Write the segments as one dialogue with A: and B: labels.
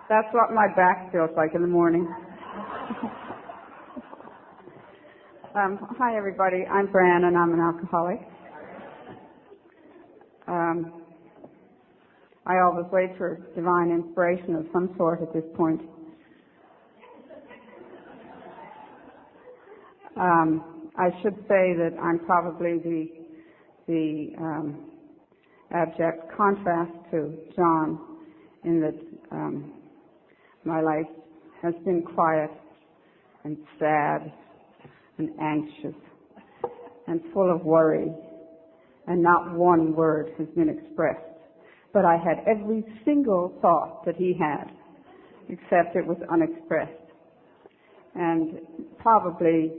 A: That's what my back feels like in the morning. Hi, everybody. I'm Bran, and I'm an alcoholic. I always wait for divine inspiration of some sort at this point. I should say that I'm probably the abject contrast to John, in that my life has been quiet and sad and anxious and full of worry, and not one word has been expressed. But I had every single thought that he had, except it was unexpressed. And probably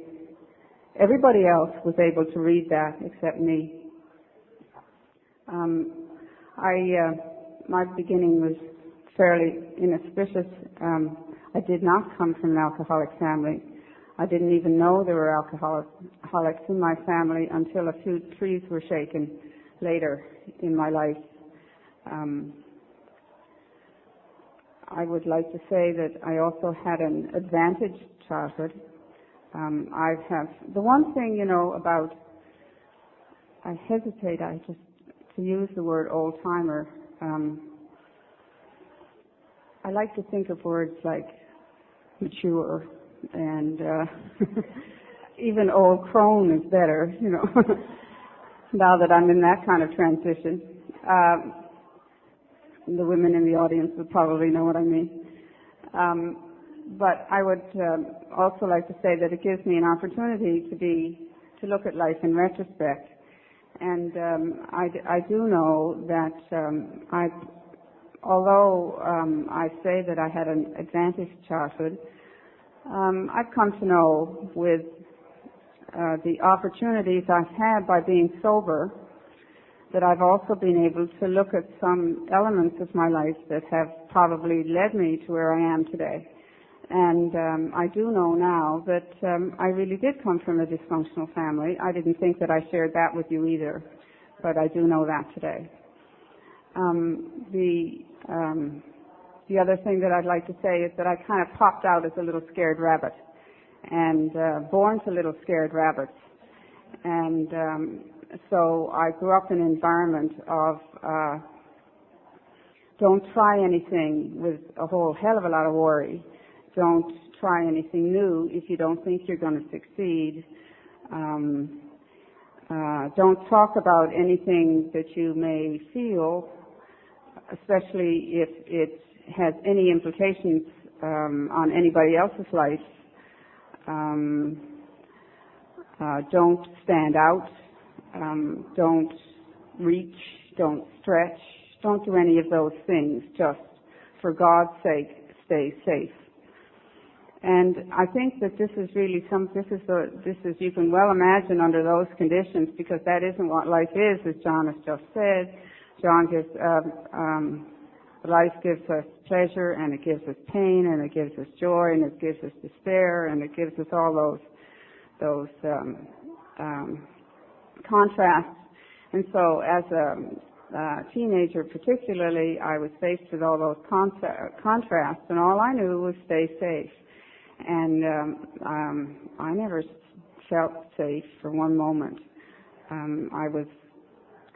A: everybody else was able to read that except me. My beginning was fairly inauspicious. I did not come from an alcoholic family. I didn't even know there were alcoholics in my family until a few trees were shaken later in my life. I would like to say that I also had an advantaged childhood. The one thing, about, I hesitate to use the word old-timer. I like to think of words like mature and even old crone is better, now that I'm in that kind of transition. The women in the audience would probably know what I mean. But I would also like to say that it gives me an opportunity to look at life in retrospect. And I do know that although I say that I had an advantaged childhood, I've come to know with the opportunities I've had by being sober that I've also been able to look at some elements of my life that have probably led me to where I am today. And I do know now that I really did come from a dysfunctional family. I didn't think that I shared that with you either, but I do know that today. The other thing that I'd like to say is that I kind of popped out as a little scared rabbit, and born to little scared rabbits. And so I grew up in an environment of don't try anything with a whole hell of a lot of worry. Don't try anything new if you don't think you're going to succeed. Don't talk about anything that you may feel, especially if it has any implications on anybody else's life. Don't stand out. Don't reach. Don't stretch. Don't do any of those things. Just, for God's sake, stay safe. And I think that this is really you can well imagine under those conditions, because that isn't what life is, as John has just said. Life gives us pleasure, and it gives us pain, and it gives us joy, and it gives us despair, and it gives us all those contrasts. And so as a teenager particularly, I was faced with all those contrasts, and all I knew was stay safe. And I never felt safe for one moment.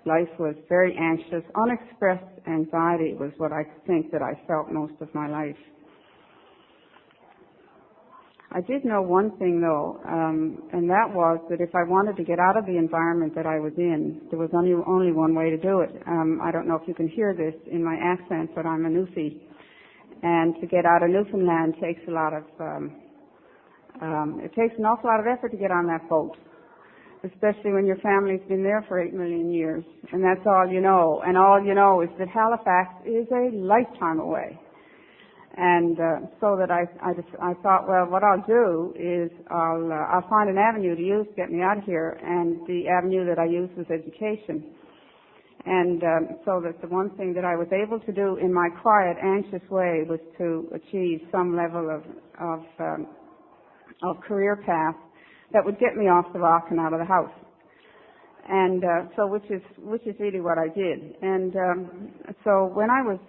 A: Life was very anxious. Unexpressed anxiety was what I think that I felt most of my life. I did know one thing though, and that was that if I wanted to get out of the environment that I was in, there was only one way to do it. I don't know if you can hear this in my accent, but I'm a Newfie. And to get out of Newfoundland takes it takes an awful lot of effort to get on that boat, especially when your family's been there for 8 million years, and that's all you know. And all you know is that Halifax is a lifetime away. And so that I thought, well, what I'll do is I'll find an avenue to use to get me out of here, and the avenue that I used was education. And so that the one thing that I was able to do in my quiet, anxious way was to achieve some level of career path that would get me off the rock and out of the house. And so which is really what I did. And so when I was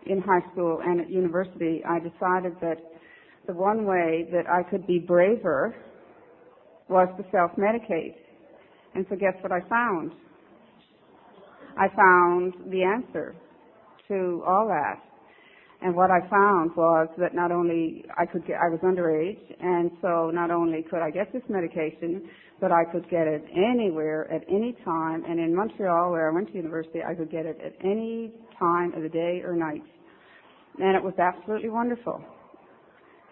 A: in high school and at university, I decided that the one way that I could be braver was to self-medicate. And so guess what I found? I found the answer to all that. And what I found was that not only I was underage, and so not only could I get this medication, but I could get it anywhere at any time. And in Montreal, where I went to university, I could get it at any time of the day or night. And it was absolutely wonderful.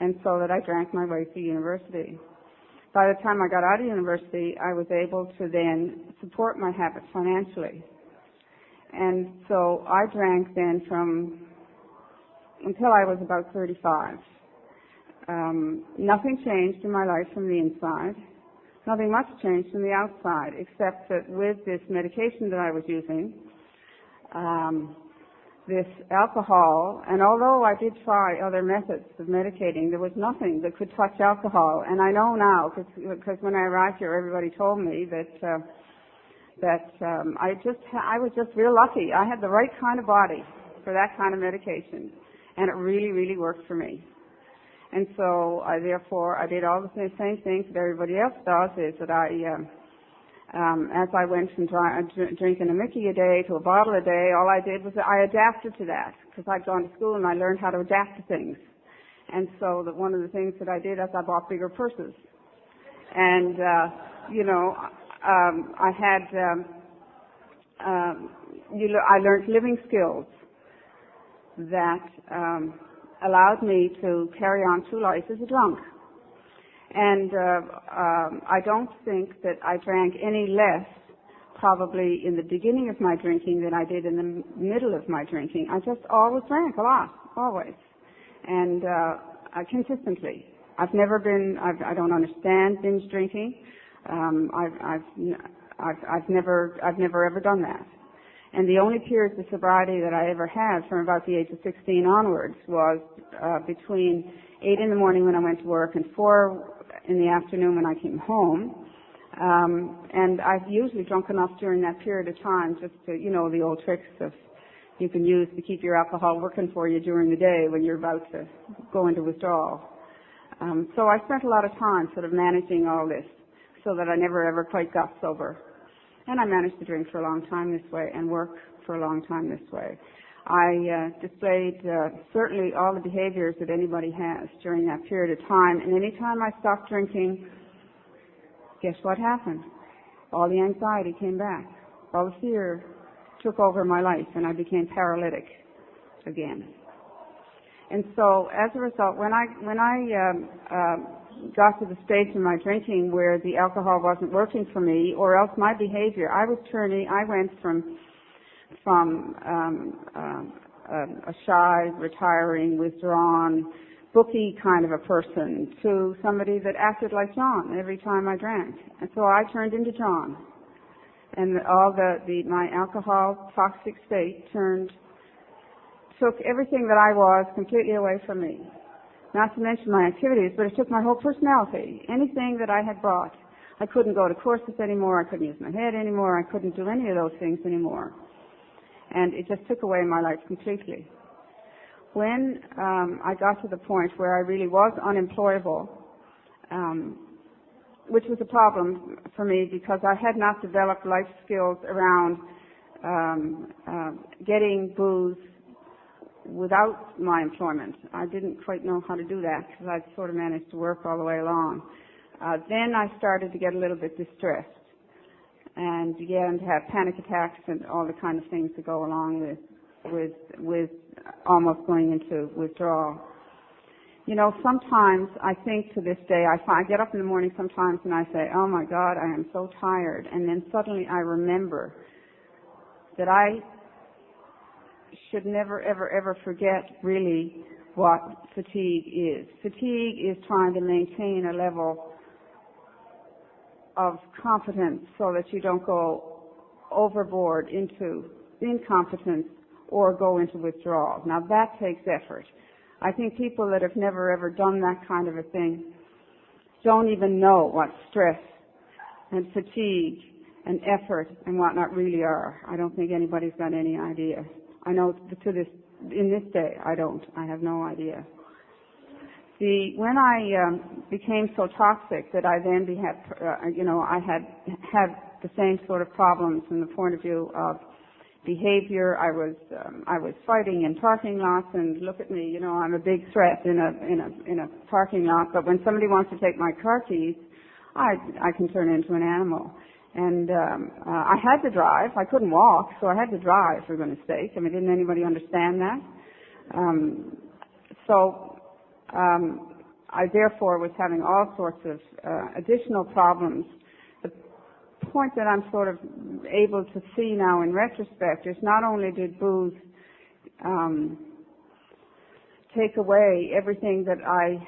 A: And so that I drank my way through university. By the time I got out of university, I was able to then support my habit financially. And so I drank then until I was about 35. Nothing changed in my life from the inside. Nothing much changed from the outside, except that with this medication that I was using, this alcohol, and although I did try other methods of medicating, there was nothing that could touch alcohol. And I know now, because when I arrived here, everybody told me that I was just real lucky. I had the right kind of body for that kind of medication, and it really, really worked for me. And so I did all the same things that everybody else does, is that as I went from drinking a Mickey a day to a bottle a day, all I did was I adapted to that, because I'd gone to school and I learned how to adapt to things. And so that one of the things that I did is I bought bigger purses. And, I learned living skills that allowed me to carry on through life as a drunk. And I don't think that I drank any less probably in the beginning of my drinking than I did in the middle of my drinking. I just always drank a lot, always, and consistently. I don't understand binge drinking. I've never ever done that. And the only periods of sobriety that I ever had from about the age of 16 onwards was between 8 in the morning when I went to work and 4 in the afternoon when I came home. And I've usually drunk enough during that period of time just to, the old tricks of you can use to keep your alcohol working for you during the day when you're about to go into withdrawal. So I spent a lot of time sort of managing all this so that I never ever quite got sober. And I managed to drink for a long time this way and work for a long time this way. I displayed certainly all the behaviors that anybody has during that period of time. And any time I stopped drinking, guess what happened? All the anxiety came back. All the fear took over my life, and I became paralytic again. And so, as a result, when I got to the stage in my drinking where the alcohol wasn't working for me, or else my behavior, I went from a shy, retiring, withdrawn, booky kind of a person to somebody that acted like John every time I drank. And so I turned into John. And my alcohol toxic state took everything that I was completely away from me. Not to mention my activities, but it took my whole personality. Anything that I had brought. I couldn't go to courses anymore. I couldn't use my head anymore. I couldn't do any of those things anymore. And it just took away my life completely. When I got to the point where I really was unemployable, which was a problem for me because I had not developed life skills around getting booze without my employment. I didn't quite know how to do that because I sort of managed to work all the way along. Then I started to get a little bit distressed and began to have panic attacks and all the kind of things that go along with almost going into withdrawal. Sometimes I think to this day, I get up in the morning sometimes and I say, oh my God, I am so tired. And then suddenly I remember that I should never, ever, ever forget really what fatigue is. Fatigue is trying to maintain a level of competence so that you don't go overboard into incompetence or go into withdrawal. Now that takes effort. I think people that have never ever done that kind of a thing don't even know what stress and fatigue and effort and whatnot really are. I don't think anybody's got any idea. I know to this in this day, I don't. I have no idea. When I became so toxic that I then I had the same sort of problems from the point of view of behavior. I was fighting in parking lots, and look at me, I'm a big threat in a parking lot. But when somebody wants to take my car keys, I can turn into an animal. And I had to drive. I couldn't walk, so I had to drive, for goodness sake. I mean, didn't anybody understand that? I therefore was having all sorts of additional problems. The point that I'm sort of able to see now in retrospect is not only did booze take away everything that I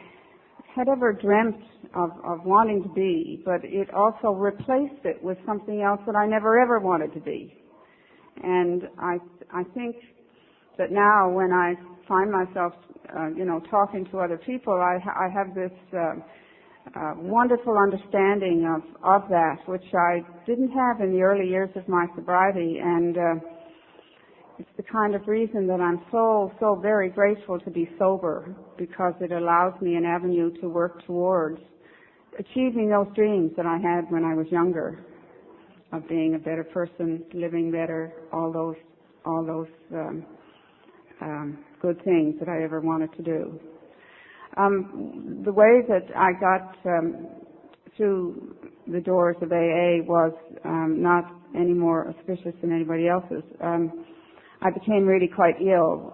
A: had ever dreamt of wanting to be, but it also replaced it with something else that I never ever wanted to be. And I think that now when I find myself, talking to other people, I have this wonderful understanding of that, which I didn't have in the early years of my sobriety, and it's the kind of reason that I'm so very grateful to be sober, because it allows me an avenue to work towards achieving those dreams that I had when I was younger, of being a better person, living better, all those good things that I ever wanted to do. The way that I got through the doors of AA was not any more auspicious than anybody else's. I became really quite ill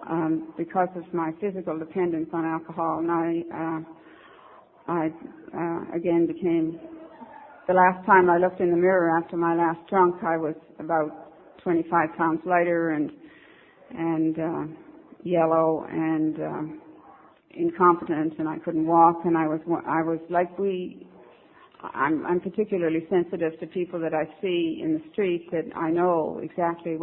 A: because of my physical dependence on alcohol, and I again became, the last time I looked in the mirror after my last drunk, I was about 25 pounds lighter and yellow and incompetent, and I couldn't walk, and I was like I'm particularly sensitive to people that I see in the street, that I know exactly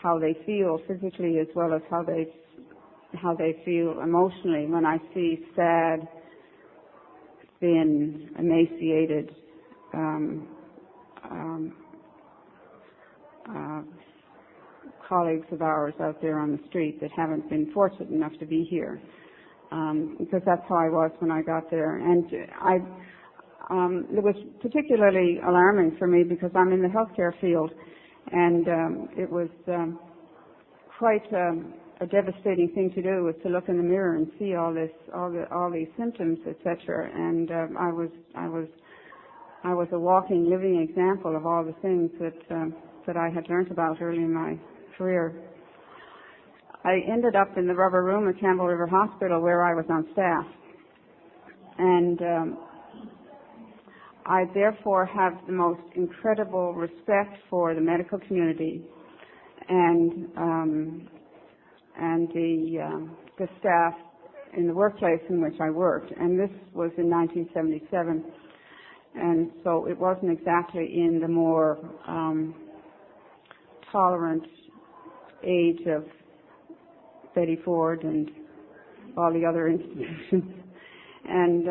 A: how they feel physically as well as how they feel emotionally when I see sad, thin, emaciated colleagues of ours out there on the street that haven't been fortunate enough to be here, because that's how I was when I got there. And it was particularly alarming for me because I'm in the healthcare field, and it was quite a devastating thing to do, was to look in the mirror and see all these symptoms, etc. And I was a walking, living example of all the things that I had learned about early in my career. I ended up in the rubber room at Campbell River Hospital, where I was on staff, and I therefore have the most incredible respect for the medical community and the staff in the workplace in which I worked. And this was in 1977, and so it wasn't exactly in the more tolerant age of Betty Ford and all the other institutions. And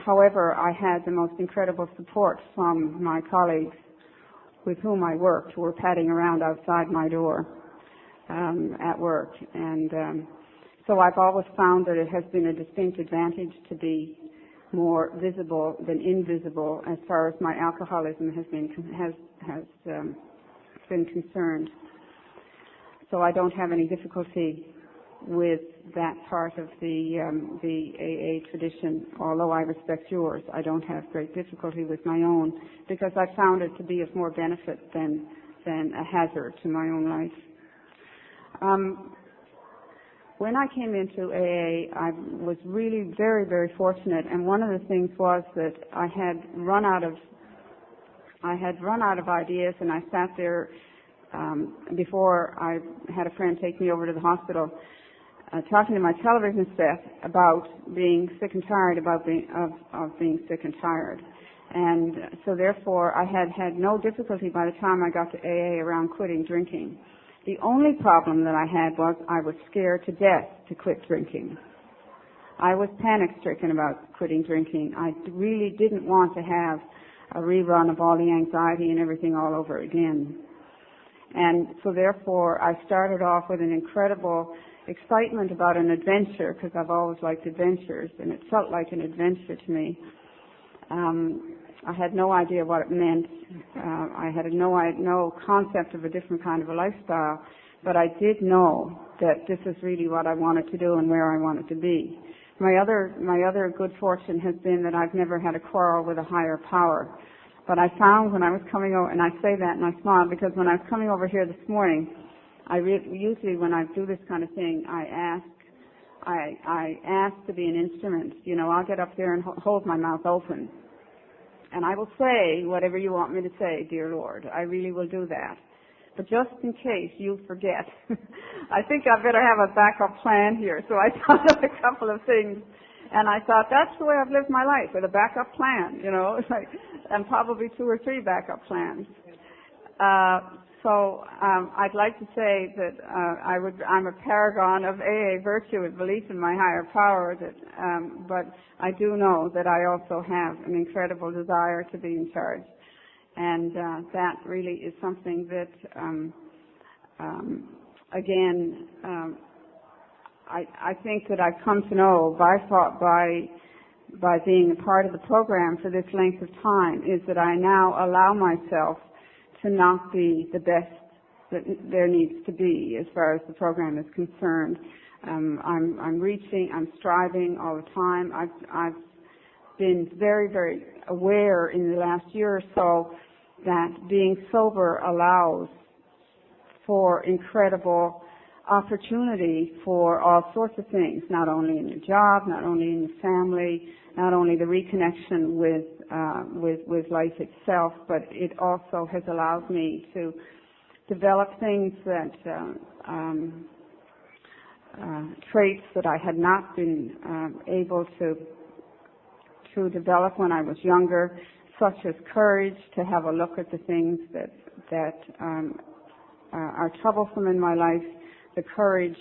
A: however, I had the most incredible support from my colleagues with whom I worked, who were padding around outside my door at work. And so I've always found that it has been a distinct advantage to be more visible than invisible as far as my alcoholism has been concerned. So I don't have any difficulty with that part of the AA tradition. Although I respect yours, I don't have great difficulty with my own, because I found it to be of more benefit than a hazard to my own life. When I came into AA, I was really very, very fortunate, and one of the things was that I had run out of ideas, and I sat there before I had a friend take me over to the hospital, talking to my television set about being sick and tired, of being sick and tired. And so therefore I had no difficulty by the time I got to AA around quitting drinking. The only problem that I had was I was scared to death to quit drinking. I was panic-stricken about quitting drinking. I really didn't want to have a rerun of all the anxiety and everything all over again. And so therefore I started off with an incredible excitement about an adventure, because I've always liked adventures, and it felt like an adventure to me. I had no idea what it meant. I had no concept of a different kind of a lifestyle, but I did know that this is really what I wanted to do and where I wanted to be. My other good fortune has been that I've never had a quarrel with a higher power. But I found when I was coming over, and I say that and I smile, because when I was coming over here this morning, usually when I do this kind of thing, I ask to be an instrument. You know, I'll get up there and hold my mouth open. And I will say whatever you want me to say, dear Lord. I really will do that. But just in case you forget, I think I better have a backup plan here. So I thought of a couple of things. And I thought, that's the way I've lived my life, with a backup plan, you know, and probably 2 or 3 backup plans. So I'd like to say that I'm a paragon of AA virtue with belief in my higher power. But I do know that I also have an incredible desire to be in charge, and that really is something that, I think that I've come to know by being a part of the program for this length of time, is that I now allow myself to not be the best that there needs to be as far as the program is concerned. I'm striving all the time. I've been very, very aware in the last year or so that being sober allows for incredible opportunity for all sorts of things, not only in your job, not only in your family, not only the reconnection with life itself, but it also has allowed me to develop things that traits that I had not been able to develop when I was younger, such as courage to have a look at the things that are troublesome in my life, the courage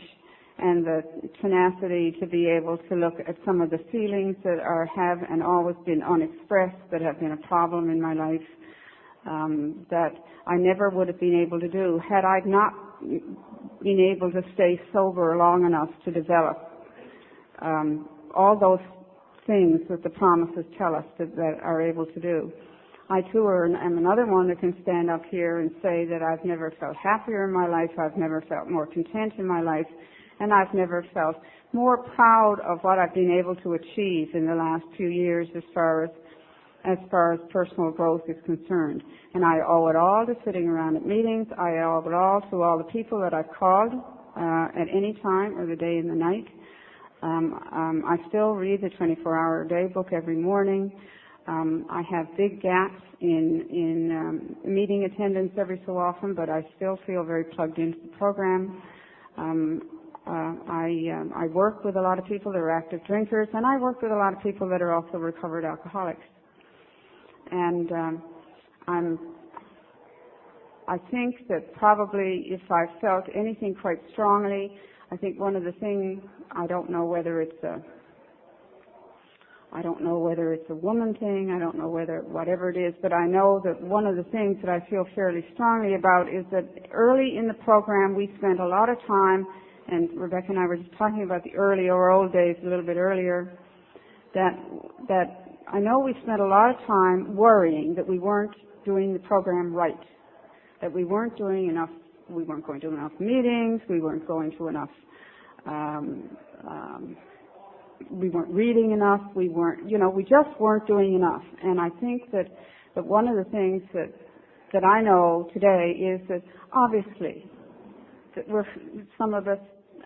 A: and the tenacity to be able to look at some of the feelings that have and always been unexpressed, that have been a problem in my life, that I never would have been able to do had I not been able to stay sober long enough to develop all those things that the promises tell us that are able to do. I too am another one that can stand up here and say that I've never felt happier in my life, I've never felt more content in my life, and I've never felt more proud of what I've been able to achieve in the last few years as far as personal growth is concerned. And I owe it all to sitting around at meetings. I owe it all to all the people that I've called at any time, or the day and the night. I still read the 24-hour-a-day book every morning. I have big gaps in meeting attendance every so often, but I still feel very plugged into the program. I work with a lot of people that are active drinkers, and I work with a lot of people that are also recovered alcoholics. And I think that probably if I felt anything quite strongly, I think one of the things, I don't know whether it's a woman thing, I don't know whatever it is, but I know that one of the things that I feel fairly strongly about is that early in the program we spent a lot of time, and Rebecca and I were just talking about the early or old days a little bit earlier, that I know we spent a lot of time worrying that we weren't doing the program right, that we weren't doing enough, we weren't going to enough meetings, we weren't going to enough, we weren't reading enough, we just weren't doing enough. And I think that one of the things that I know today is that obviously that some of us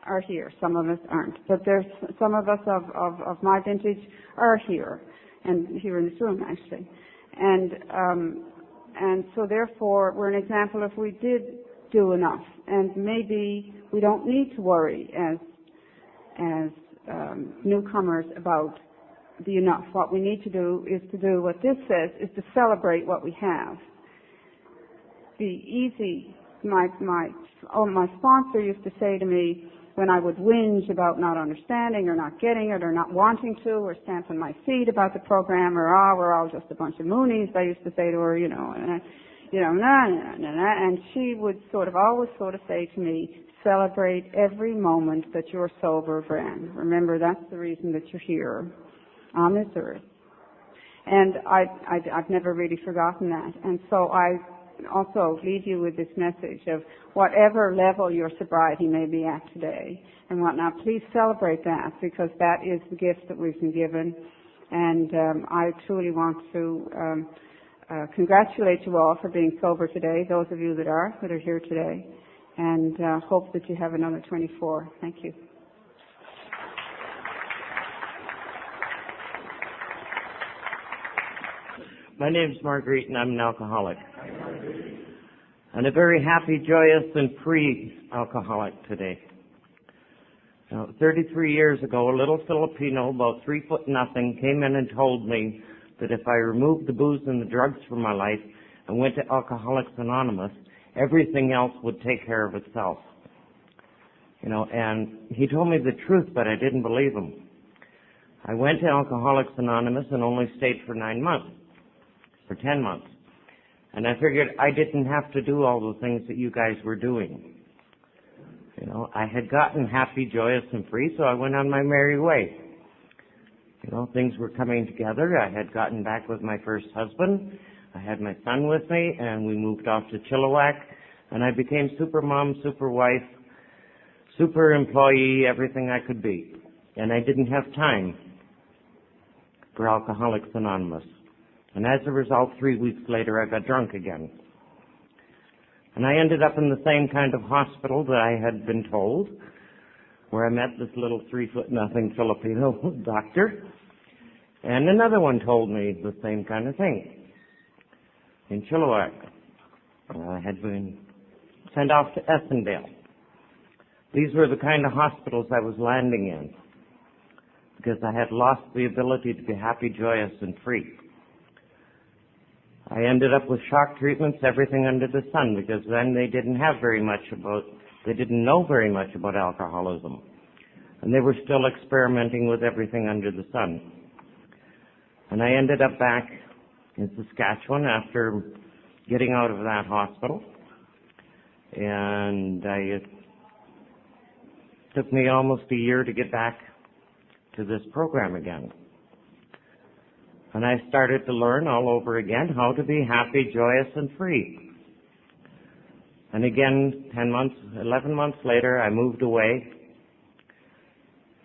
A: are here, some of us aren't. But there's some of us of my vintage are here, and here in this room actually. And so therefore we're an example if we did do enough. And maybe we don't need to worry as newcomers about the enough. What we need to do is to do what this says, is to celebrate what we have. Be easy. My sponsor used to say to me when I would whinge about not understanding or not getting it or not wanting to or stamping my feet about the program or, we're all just a bunch of moonies, I used to say to her, and And she would always say to me, celebrate every moment that you're sober, Bran. Remember, that's the reason that you're here on this earth. And I've never really forgotten that. And so I also leave you with this message of whatever level your sobriety may be at today and whatnot, please celebrate that, because that is the gift that we've been given. And I truly want to congratulate you all for being sober today, those of you that are here today, and hope that you have another 24. Thank you.
B: My name's Marguerite, and I'm an alcoholic. And a very happy, joyous, and free alcoholic today. Now, 33 years ago, a little Filipino, about 3 foot nothing, came in and told me that if I removed the booze and the drugs from my life and went to Alcoholics Anonymous, everything else would take care of itself. And he told me the truth, but I didn't believe him. I went to Alcoholics Anonymous and only stayed for 9 months. For 10 months. And I figured I didn't have to do all the things that you guys were doing. I had gotten happy, joyous, and free, so I went on my merry way. Things were coming together. I had gotten back with my first husband. I had my son with me, and we moved off to Chilliwack, and I became super mom, super wife, super employee, everything I could be. And I didn't have time for Alcoholics Anonymous. And as a result, 3 weeks later, I got drunk again. And I ended up in the same kind of hospital that I had been told, where I met this little 3 foot nothing Filipino doctor. And another one told me the same kind of thing. In Chilliwack, I had been sent off to Essendale. These were the kind of hospitals I was landing in, because I had lost the ability to be happy, joyous, and free. I ended up with shock treatments, everything under the sun, because then they didn't know very much about alcoholism. And they were still experimenting with everything under the sun. And I ended up back in Saskatchewan after getting out of that hospital. And it took me almost a year to get back to this program again. And I started to learn all over again how to be happy, joyous, and free. And again, 11 months later, I moved away.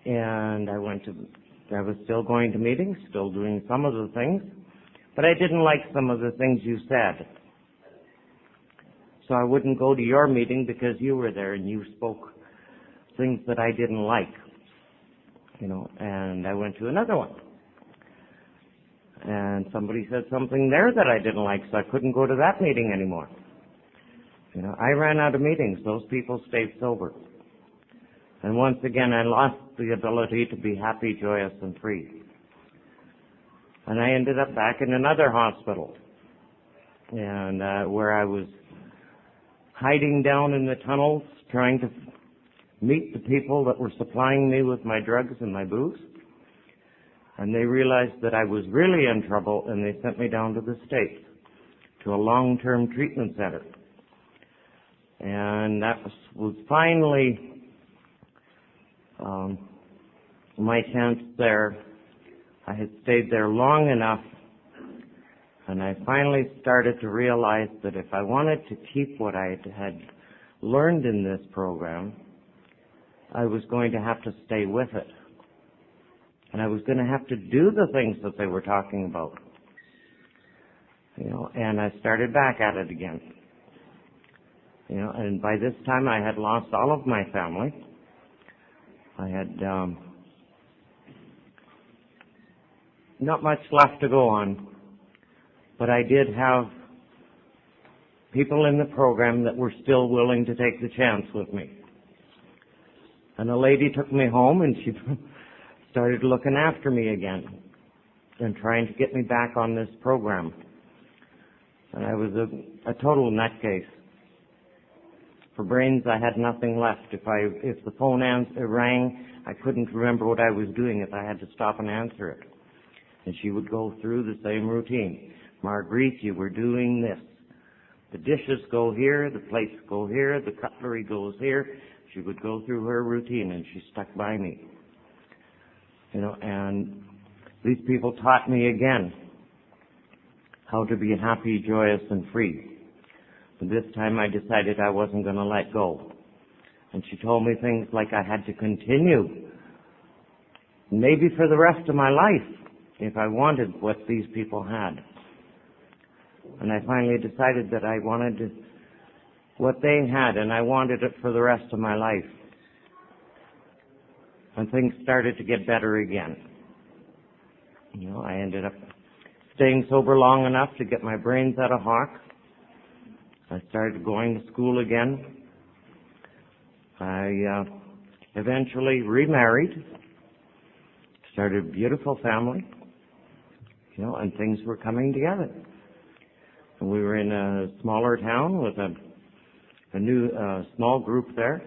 B: And I was still going to meetings, still doing some of the things. But I didn't like some of the things you said. So I wouldn't go to your meeting because you were there and you spoke things that I didn't like. And I went to another one. And somebody said something there that I didn't like, so I couldn't go to that meeting anymore. I ran out of meetings. Those people stayed sober. And once again, I lost the ability to be happy, joyous, and free. And I ended up back in another hospital, and where I was hiding down in the tunnels, trying to meet the people that were supplying me with my drugs and my booze. And they realized that I was really in trouble, and they sent me down to the States, to a long-term treatment center. And that was finally my chance there. I had stayed there long enough, and I finally started to realize that if I wanted to keep what I had learned in this program, I was going to have to stay with it. And I was going to have to do the things that they were talking about. And I started back at it again. And by this time I had lost all of my family. I had not much left to go on. But I did have people in the program that were still willing to take the chance with me. And a lady took me home, and she started looking after me again and trying to get me back on this program. And I was a total nutcase. For brains, I had nothing left. If the phone rang, I couldn't remember what I was doing if I had to stop and answer it. And she would go through the same routine. Marguerite, you were doing this. The dishes go here, the plates go here, the cutlery goes here. She would go through her routine, and she stuck by me. And these people taught me again how to be happy, joyous, and free. But this time I decided I wasn't going to let go. And she told me things like I had to continue, maybe for the rest of my life, if I wanted what these people had. And I finally decided that I wanted what they had, and I wanted it for the rest of my life. And things started to get better again. I ended up staying sober long enough to get my brains out of hock. I started going to school again. I eventually remarried, started a beautiful family, and things were coming together. And we were in a smaller town with a new small group there,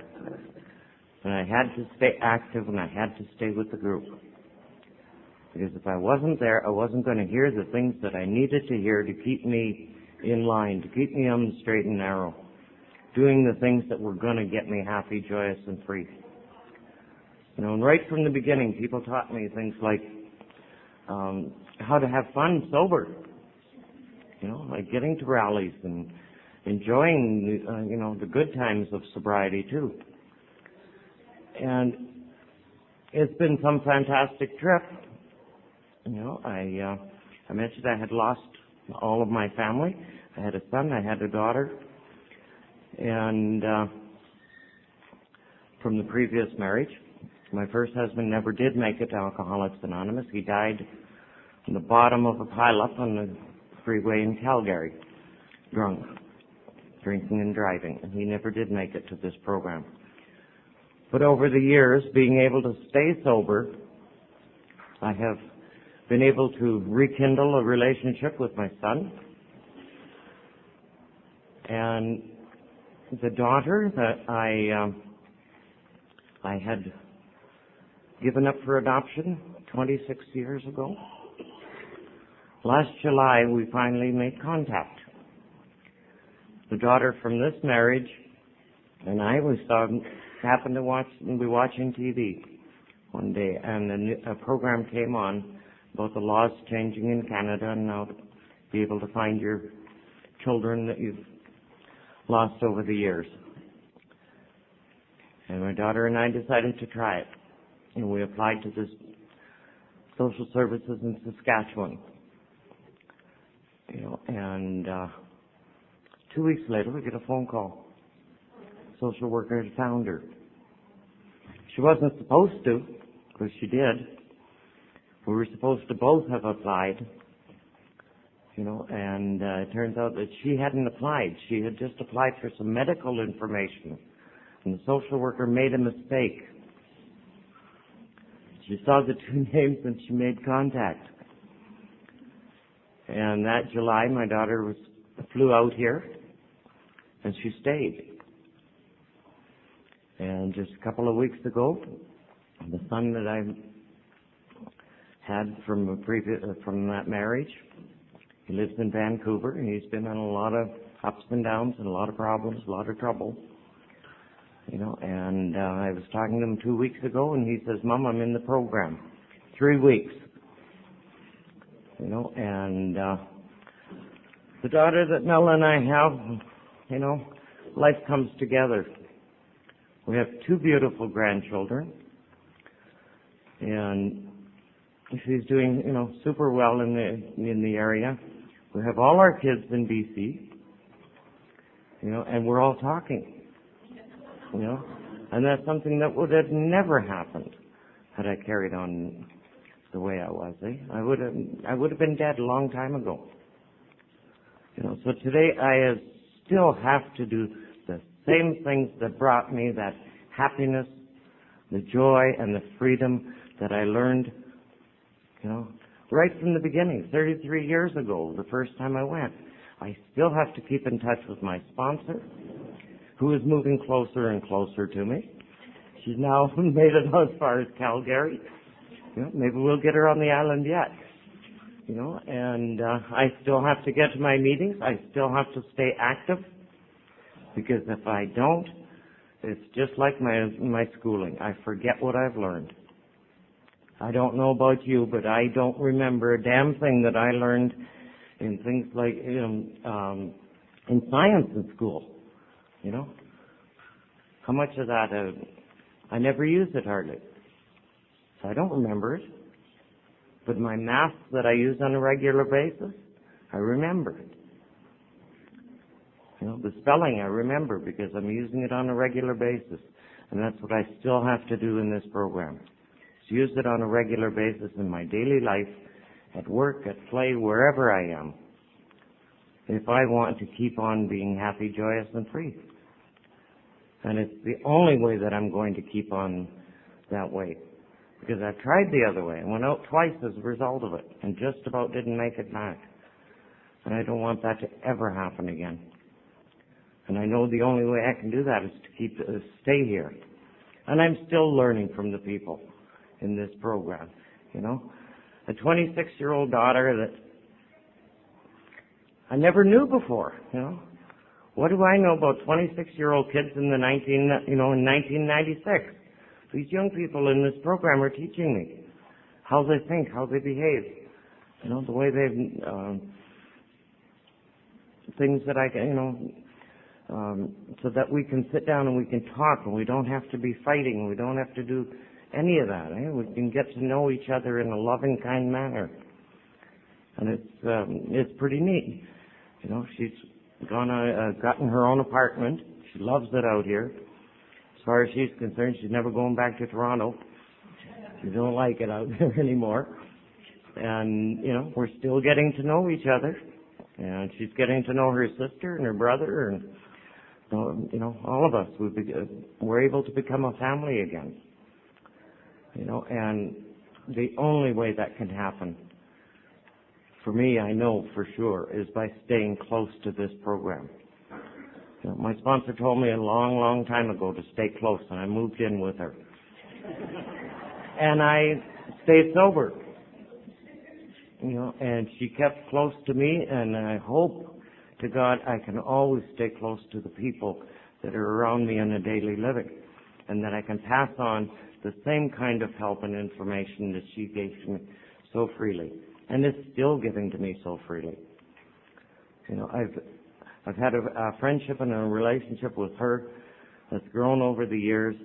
B: and I had to stay active and I had to stay with the group. Because if I wasn't there, I wasn't going to hear the things that I needed to hear to keep me in line, to keep me on the straight and narrow, doing the things that were going to get me happy, joyous, and free. And right from the beginning, people taught me things like how to have fun sober, like getting to rallies and enjoying, the good times of sobriety too. And it's been some fantastic trip. I mentioned I had lost all of my family. I had a son, I had a daughter, and from the previous marriage. My first husband never did make it to Alcoholics Anonymous. He died on the bottom of a pile-up on the freeway in Calgary, drunk, drinking and driving, and he never did make it to this program. But over the years, being able to stay sober, I have been able to rekindle a relationship with my son. And the daughter that I had given up for adoption 26 years ago. Last July, we finally made contact. The daughter from this marriage and I happened to be watching TV one day, and a program came on about the laws changing in Canada and now to be able to find your children that you've lost over the years. And my daughter and I decided to try it. And we applied to this social services in Saskatchewan. And 2 weeks later we get a phone call. Social worker had found her. She wasn't supposed to, but she did. We were supposed to both have applied, and it turns out that she hadn't applied. She had just applied for some medical information, and the social worker made a mistake. She saw the two names and she made contact. And that July, my daughter flew out here, and she stayed. And just a couple of weeks ago, the son that I had from that marriage, he lives in Vancouver, and he's been in a lot of ups and downs and a lot of problems, a lot of trouble. And I was talking to him 2 weeks ago, and he says, "Mom, I'm in the program." 3 weeks. And the daughter that Mel and I have, life comes together. We have 2 beautiful grandchildren, and she's doing, super well in the area. We have all our kids in BC, and we're all talking, and that's something that would have never happened had I carried on the way I was. I would have been dead a long time ago. So today I still have to do the same things that brought me that happiness, the joy, and the freedom that I learned, right from the beginning, 33 years ago, the first time I went. I still have to keep in touch with my sponsor, who is moving closer and closer to me. She's now made it as far as Calgary. Maybe we'll get her on the island yet. and I still have to get to my meetings. I still have to stay active, because if I don't, it's just like my schooling. I forget what I've learned. I don't know about you, but I don't remember a damn thing that I learned in things like in science in school. How much of that I never used it hardly, so I don't remember it. But my math that I use on a regular basis, I remember it. The spelling I remember because I'm using it on a regular basis. And that's what I still have to do in this program. Is use it on a regular basis in my daily life, at work, at play, wherever I am, if I want to keep on being happy, joyous, and free. And it's the only way that I'm going to keep on that way. Because I've tried the other way. I went out twice as a result of it and just about didn't make it back. And I don't want that to ever happen again. And I know the only way I can do that is to stay here. And I'm still learning from the people in this program. A 26-year-old daughter that I never knew before. What do I know about 26-year-old kids in in 1996? These young people in this program are teaching me how they think, how they behave, the way they've, things that I can, so that we can sit down and we can talk and we don't have to be fighting. We don't have to do any of that. We can get to know each other in a loving, kind manner. And it's pretty neat. She's gotten her own apartment. She loves it out here. As far as she's concerned, she's never going back to Toronto. She don't like it out there anymore. And, we're still getting to know each other. And she's getting to know her sister and her brother and, all of us. We're able to become a family again. And the only way that can happen, for me, I know for sure, is by staying close to this program. My sponsor told me a long, long time ago to stay close, and I moved in with her. And I stayed sober, and she kept close to me, and I hope to God I can always stay close to the people that are around me in a daily living, and that I can pass on the same kind of help and information that she gave to me so freely, and is still giving to me so freely. I've had a friendship and a relationship with her that's grown over the years.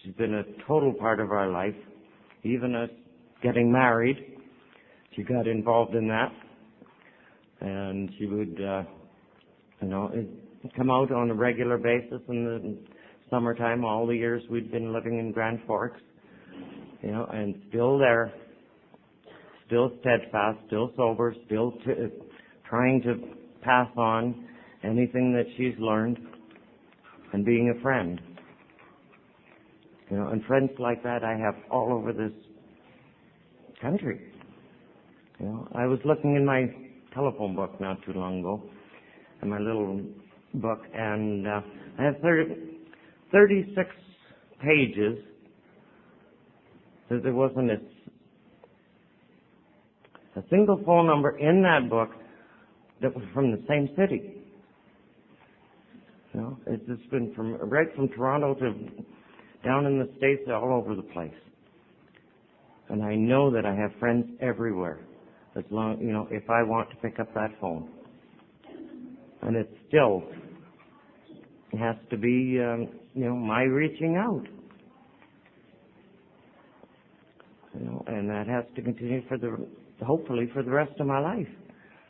B: She's been a total part of our life. Even us getting married, she got involved in that. And she would, come out on a regular basis in the summertime, all the years we'd been living in Grand Forks, and still there, still steadfast, still sober, still trying to pass on anything that she's learned, and being a friend. And friends like that I have all over this country. I was looking in my telephone book not too long ago, in my little book, and I have 36 pages that there wasn't a single phone number in that book that was from the same city. It's just been right from Toronto to down in the States, all over the place. And I know that I have friends everywhere, as long, if I want to pick up that phone. And it still has to be, my reaching out. And that has to continue hopefully for the rest of my life.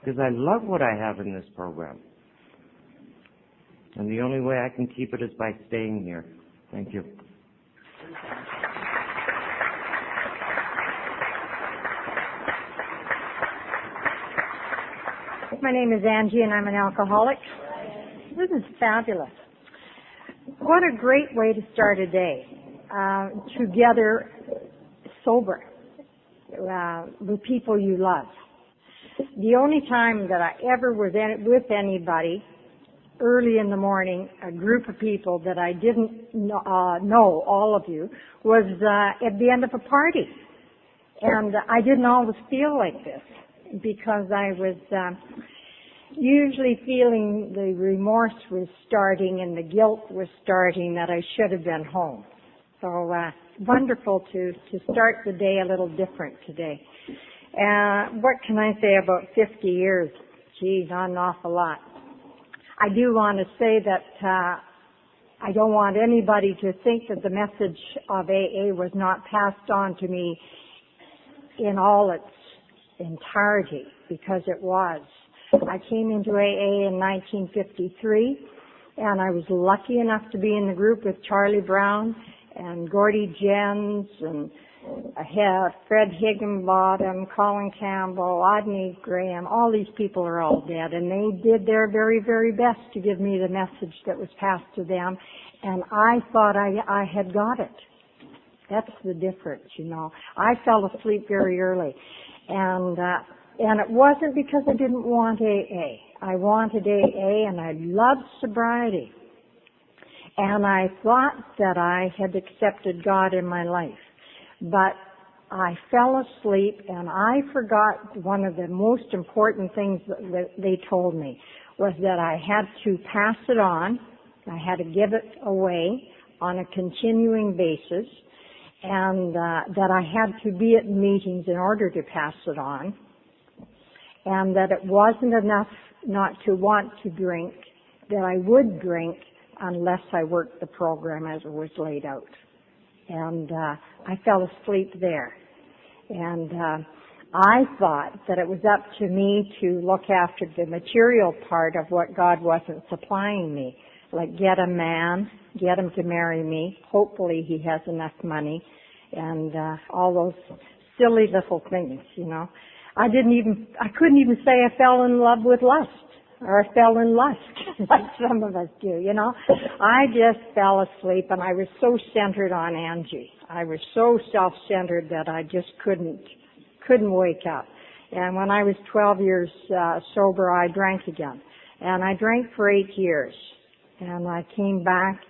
B: Because I love what I have in this program. And the only way I can keep it is by staying here. Thank you.
C: My name is Angie and I'm an alcoholic. This is fabulous. What a great way to start a day. Together, sober, with people you love. The only time that I ever was with anybody early in the morning, a group of people that I didn't know, all of you, was at the end of a party. And I didn't always feel like this. because I was usually feeling the remorse was starting and the guilt was starting that I should have been home. So wonderful to start the day a little different today. What can I say about 50 years? Geez, not an awful lot. I do want to say that I don't want anybody to think that the message of AA was not passed on to me in all its entirety, because it was. I came into AA in 1953, and I was lucky enough to be in the group with Charlie Brown and Gordy Jens, and I had Fred Higginbottom, Colin Campbell, Rodney Graham. All these people are all dead, and they did their very, very best to give me the message that was passed to them, and I thought I had got it. That's the difference, you know. I fell asleep very early, and it wasn't because I didn't want AA. I wanted AA, and I loved sobriety. And I thought that I had accepted God in my life. But I fell asleep, and I forgot one of the most important things that they told me was that I had to pass it on. I had to give it away on a continuing basis, and that I had to be at meetings in order to pass it on, and that it wasn't enough not to want to drink, that I would drink unless I worked the program as it was laid out. And I fell asleep there. And I thought that it was up to me to look after the material part of what God wasn't supplying me, like get a man, get him to marry me, hopefully he has enough money, and all those silly little things, you know. I couldn't even say I fell in love with lust, or I fell in lust, like some of us do, you know. I just fell asleep, and I was so centered on Angie. I was so self-centered that I just couldn't wake up. And when I was 12 years sober, I drank again. And I drank for 8 years. And I came back,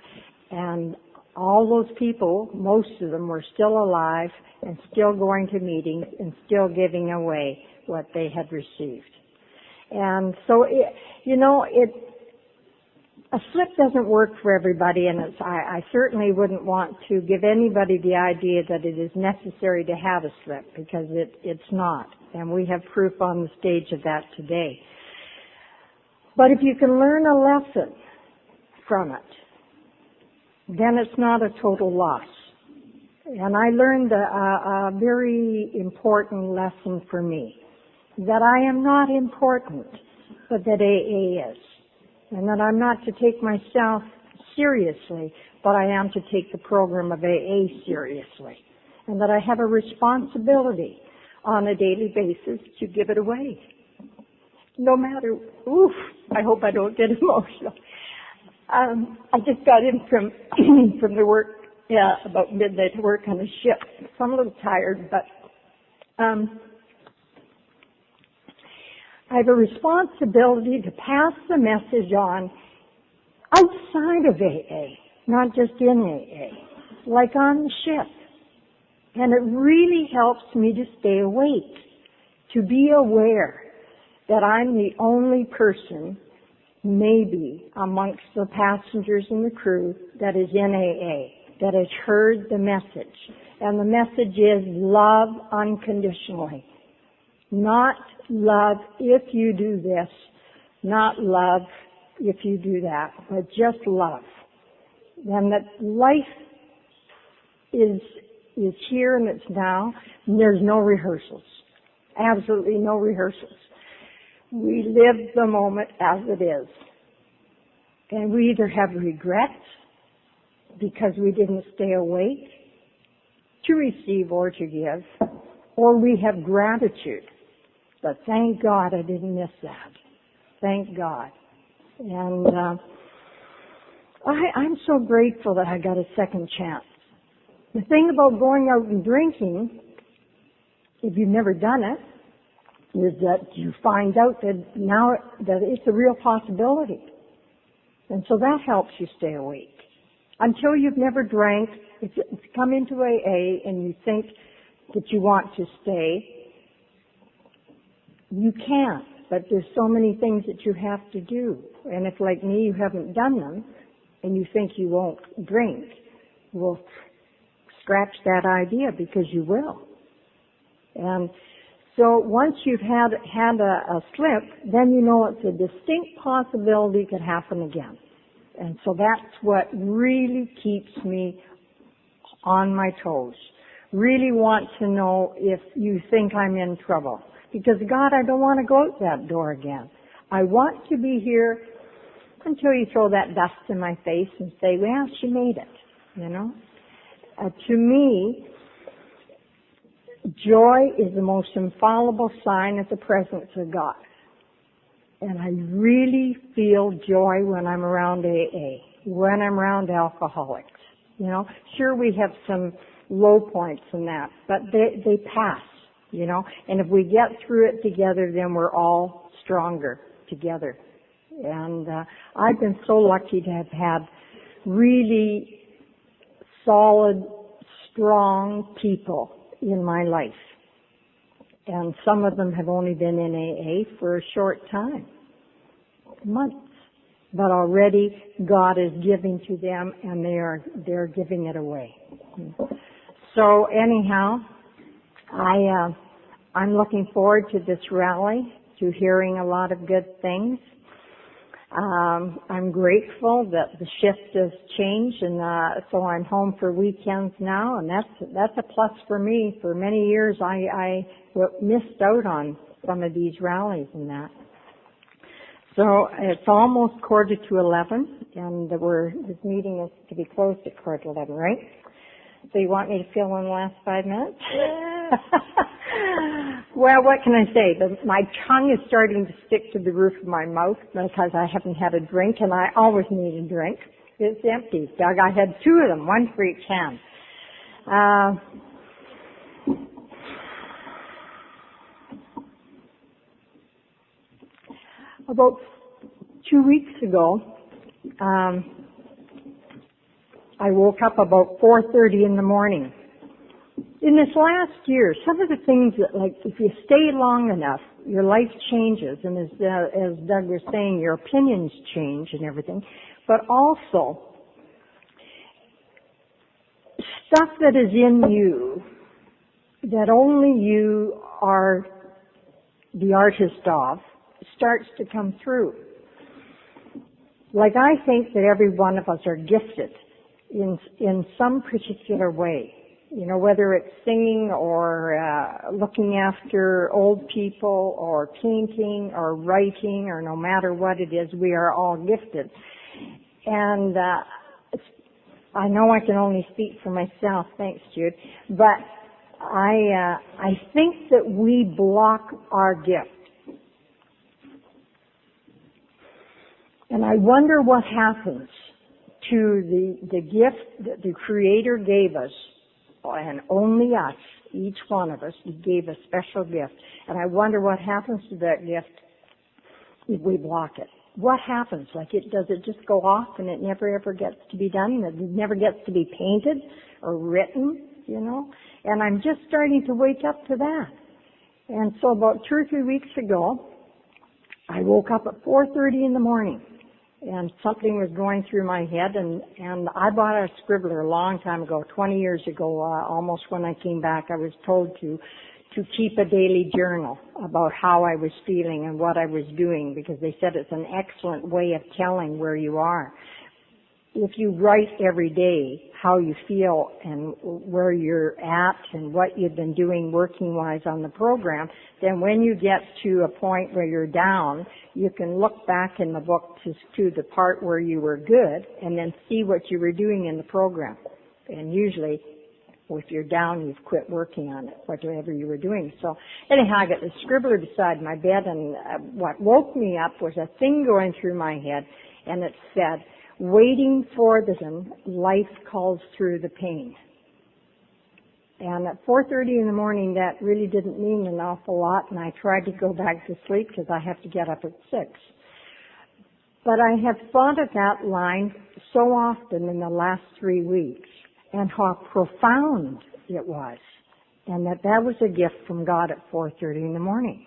C: and all those people, most of them were still alive and still going to meetings and still giving away what they had received. And so, a slip doesn't work for everybody, and I certainly wouldn't want to give anybody the idea that it is necessary to have a slip, because it's not. And we have proof on the stage of that today. But if you can learn a lesson from it, then it's not a total loss. And I learned a very important lesson for me, that I am not important, but that AA is. And that I'm not to take myself seriously, but I am to take the program of AA seriously. And that I have a responsibility on a daily basis to give it away. No matter, I hope I don't get emotional. I just got in from the work, about midnight to work on a ship. So I'm a little tired, but I have a responsibility to pass the message on outside of AA, not just in AA, like on the ship. And it really helps me to stay awake, to be aware that I'm the only person, maybe amongst the passengers and the crew, that is in AA, that has heard the message. And the message is love unconditionally. Not love if you do this, not love if you do that, but just love. And that life is here and it's now, and there's no rehearsals. Absolutely no rehearsals. We live the moment as it is. And we either have regrets because we didn't stay awake to receive or to give, or we have gratitude. But thank God I didn't miss that. Thank God. And I'm so grateful that I got a second chance. The thing about going out and drinking, if you've never done it, is that you find out that now that it's a real possibility. And so that helps you stay awake. Until you've never drank, if you come into AA and you think that you want to stay, You can't, but there's so many things that you have to do. And if, like me, you haven't done them, and you think you won't drink, well, scratch that idea, because you will. And so once you've had a slip, then you know it's a distinct possibility it could happen again. And so that's what really keeps me on my toes. Really want to know if you think I'm in trouble. Because God, I don't want to go out that door again. I want to be here until you throw that dust in my face and say, well, she made it, you know. To me, joy is the most infallible sign of the presence of God. And I really feel joy when I'm around AA, when I'm around alcoholics. You know, sure we have some low points in that, but they pass, you know. And if we get through it together, then we're all stronger together. And I've been so lucky to have had really solid, strong people in my life. And some of them have only been in AA for a short time, months. But already God is giving to them, and they're giving it away. So anyhow, I'm looking forward to this rally, to hearing a lot of good things. I'm grateful that the shift has changed, and so I'm home for weekends now, and that's a plus for me. For many years, I missed out on some of these rallies and that. So it's almost 11:15, and this meeting is to be closed at 11:15, right? So you want me to fill in the last 5 minutes? Well, what can I say? My tongue is starting to stick to the roof of my mouth because I haven't had a drink, and I always need a drink. It's empty, Doug. I had 2 of them, one for each hand. About 2 weeks ago, I woke up about 4:30 in the morning. In this last year, some of the things that, like, if you stay long enough, your life changes, and as Doug was saying, your opinions change and everything, but also stuff that is in you that only you are the artist of starts to come through. Like, I think that every one of us are gifted in some particular way. You know, whether it's singing or looking after old people or painting or writing or no matter what it is, we are all gifted. And I know I can only speak for myself, thanks Jude, but I think that we block our gift. And I wonder what happens to the gift that the Creator gave us, and only us, each one of us, He gave a special gift. And I wonder what happens to that gift if we block it. What happens? Like, does it just go off and it never ever gets to be done? It never gets to be painted or written, you know? And I'm just starting to wake up to that. And so about 2 or 3 weeks ago, I woke up at 4:30 in the morning. And something was going through my head, and I bought a scribbler a long time ago, 20 years ago, almost when I came back. I was told to keep a daily journal about how I was feeling and what I was doing, because they said it's an excellent way of telling where you are. If you write every day how you feel and where you're at and what you've been doing working-wise on the program, then when you get to a point where you're down, you can look back in the book to the part where you were good and then see what you were doing in the program. And usually, if you're down, you've quit working on it, whatever you were doing. So anyhow, I got the scribbler beside my bed, and what woke me up was a thing going through my head, and it said, "Waiting for the vision, life calls through the pain." And at 4:30 in the morning, that really didn't mean an awful lot, and I tried to go back to sleep because I have to get up at 6. But I have thought of that line so often in the last 3 weeks, and how profound it was, and that was a gift from God at 4:30 in the morning.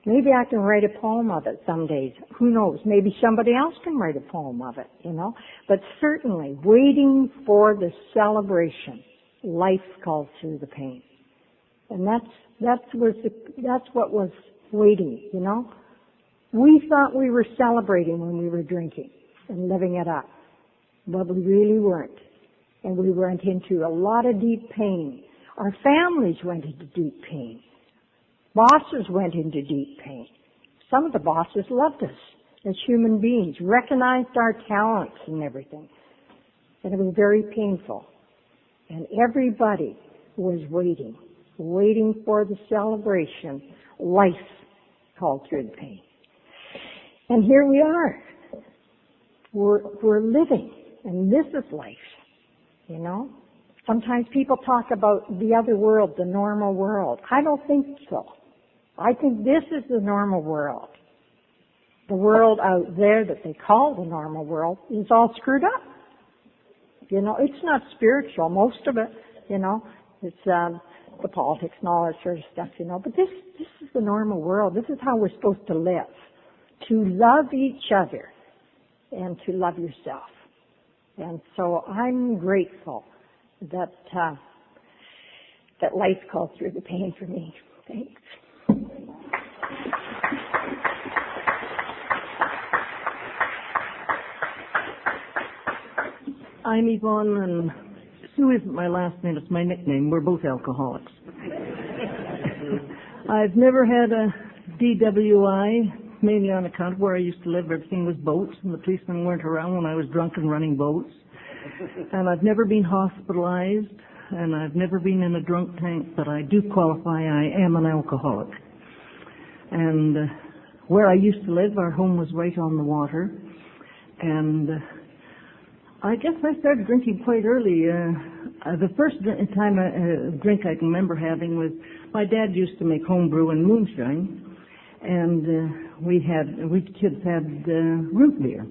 C: Maybe I can write a poem of it some days. Who knows? Maybe somebody else can write a poem of it, you know. But certainly, waiting for the celebration, life calls through the pain. And that's what was waiting, you know. We thought we were celebrating when we were drinking and living it up, but we really weren't. And we went into a lot of deep pain. Our families went into deep pain. Bosses went into deep pain. Some of the bosses loved us as human beings, recognized our talents and everything. And it was very painful. And everybody was waiting for the celebration. Life called through the pain. And here we are. We're living, and this is life, you know. Sometimes people talk about the other world, the normal world. I don't think so. I think this is the normal world. The world out there that they call the normal world is all screwed up. You know, it's not spiritual, most of it, you know. It's the politics and all that sort of stuff, you know. But this is the normal world. This is how we're supposed to live. To love each other and to love yourself. And so I'm grateful that life called through the pain for me. Thanks.
D: I'm Yvonne, and Sue isn't my last name, it's my nickname. We're both alcoholics. I've never had a DWI, mainly on account of where I used to live. Everything was boats, and the policemen weren't around when I was drunk and running boats. And I've never been hospitalized, and I've never been in a drunk tank, but I do qualify I am an alcoholic. And where I used to live, our home was right on the water, and I guess I started drinking quite early. The first drink I can remember having was my dad used to make homebrew and moonshine, and we kids had root beer.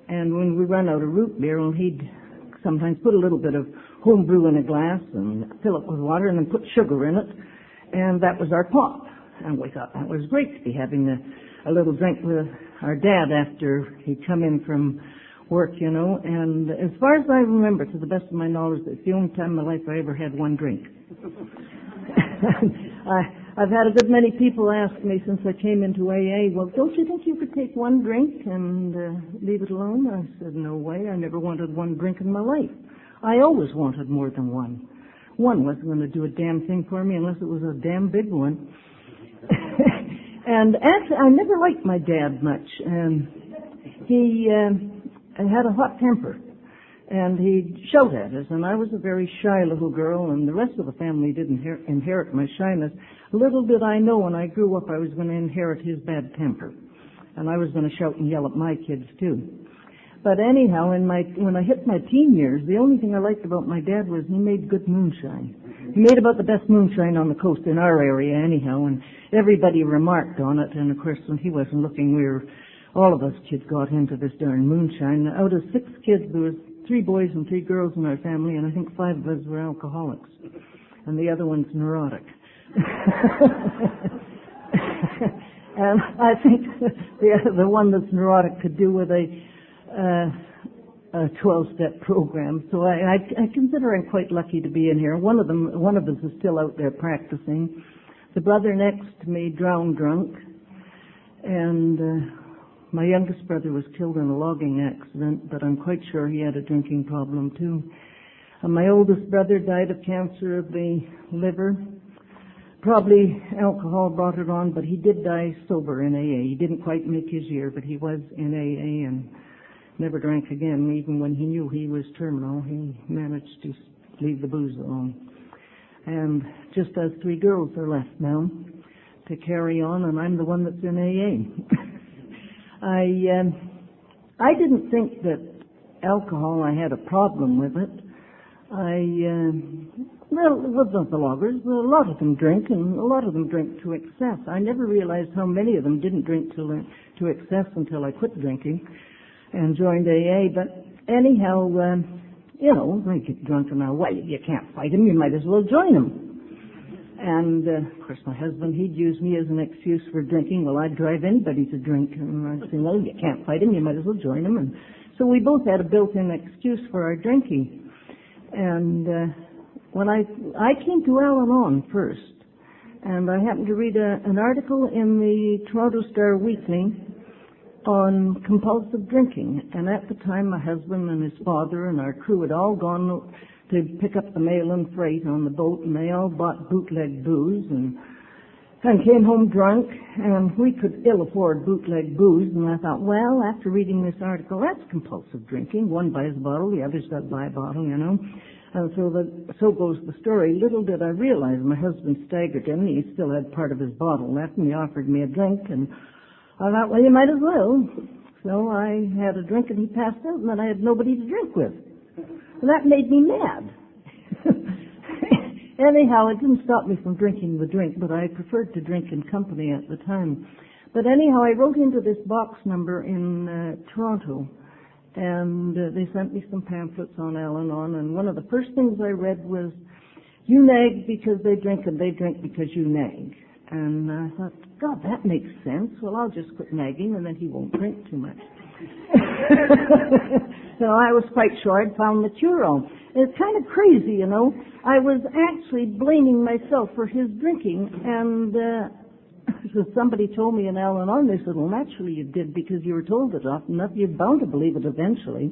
D: And when we run out of root beer, well, he'd sometimes put a little bit of homebrew in a glass and fill it with water and then put sugar in it, and that was our pop. And we thought that was great to be having a little drink with our dad after he'd come in from work, you know. And as far as I remember, to the best of my knowledge, it's the only time in my life I ever had one drink. I've had a good many people ask me since I came into AA, well, don't you think you could take one drink and leave it alone? I said, no way. I never wanted one drink in my life. I always wanted more than one. One wasn't going to do a damn thing for me unless it was a damn big one. And actually, I never liked my dad much. He had a hot temper, and he'd shout at us, and I was a very shy little girl, and the rest of the family didn't inherit my shyness. Little did I know when I grew up I was going to inherit his bad temper, and I was going to shout and yell at my kids too. But anyhow, when I hit my teen years, the only thing I liked about my dad was he made good moonshine. He made about the best moonshine on the coast in our area anyhow, and everybody remarked on it, and of course when he wasn't looking, all of us kids got into this darn moonshine. Out of 6 kids, there was 3 boys and 3 girls in our family, and I think 5 of us were alcoholics, and the other one's neurotic. And I think the one that's neurotic could do with a 12-step program. So I consider I'm quite lucky to be in here. One of us is still out there practicing. The brother next to me drowned drunk, and my youngest brother was killed in a logging accident, but I'm quite sure he had a drinking problem too. And my oldest brother died of cancer of the liver. Probably alcohol brought it on, but he did die sober in AA. He didn't quite make his year, but he was in AA and never drank again. Even when he knew he was terminal, he managed to leave the booze alone. And just us 3 girls are left now to carry on, and I'm the one that's in AA. I didn't think that alcohol, I had a problem with it. Well, it wasn't the loggers. A lot of them drink, and a lot of them drink to excess. I never realized how many of them didn't drink to excess until I quit drinking and joined AA. But anyhow, you know, they get drunk and now, well, you can't fight them. You might as well join them. And, of course, my husband, he'd use me as an excuse for drinking. Well, I'd drive anybody to drink. And I'd say, well, you can't fight him, you might as well join him. And so we both had a built-in excuse for our drinking. And when I came to Al-Anon first, and I happened to read an article in the Toronto Star Weekly on compulsive drinking. And at the time, my husband and his father and our crew had all gone to pick up the mail and freight on the boat, and they all bought bootleg booze and came home drunk, and we could ill afford bootleg booze. And I thought, well, after reading this article, that's compulsive drinking. One buys a bottle, the other's got to buy a bottle, you know. And so goes the story. Little did I realize my husband staggered in. He still had part of his bottle left, and he offered me a drink, and I thought, well, you might as well. So I had a drink, and he passed out, and then I had nobody to drink with. Well, that made me mad. Anyhow, it didn't stop me from drinking the drink, but I preferred to drink in company at the time. But anyhow, I wrote into this box number in Toronto, and they sent me some pamphlets on Al-Anon, and one of the first things I read was, you nag because they drink, and they drink because you nag. And I thought, God, that makes sense. Well, I'll just quit nagging, and then he won't drink too much. So I was quite sure I'd found the cure-all. It's kind of crazy, you know. I was actually blaming myself for his drinking, and so somebody told me in Al-Anon, they said, well, naturally you did because you were told it often enough. You're bound to believe it eventually.